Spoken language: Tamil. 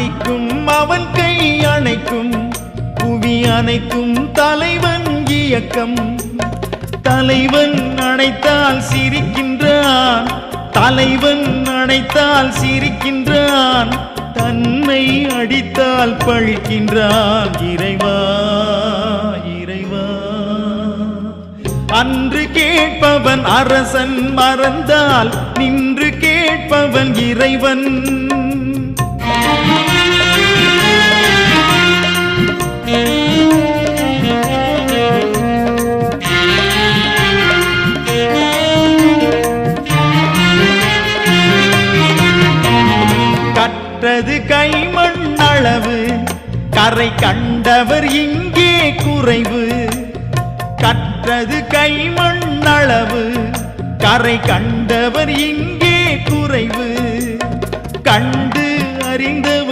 அடிக்கும் அவன் கை அணைக்கும் புவி அனைத்தும் தலைவன் இயக்கம். தலைவன் அணைத்தால் சிரிக்கின்றான், தலைவன் அணைத்தால் சிரிக்கின்றான், தன்னை அடித்தால் பழிக்கின்றான். இறைவா இறைவா, அன்று கேட்பவன் அரசன் மறந்தால் நின்று கேட்பவன் இறைவன். கற்றது கைமண் அளவு, கரை கண்டவர் இங்கே குறைவு. கற்றது கைமண் அளவு, கரை கண்டவர் இங்கே குறைவு. கண்டு அறிந்தவன்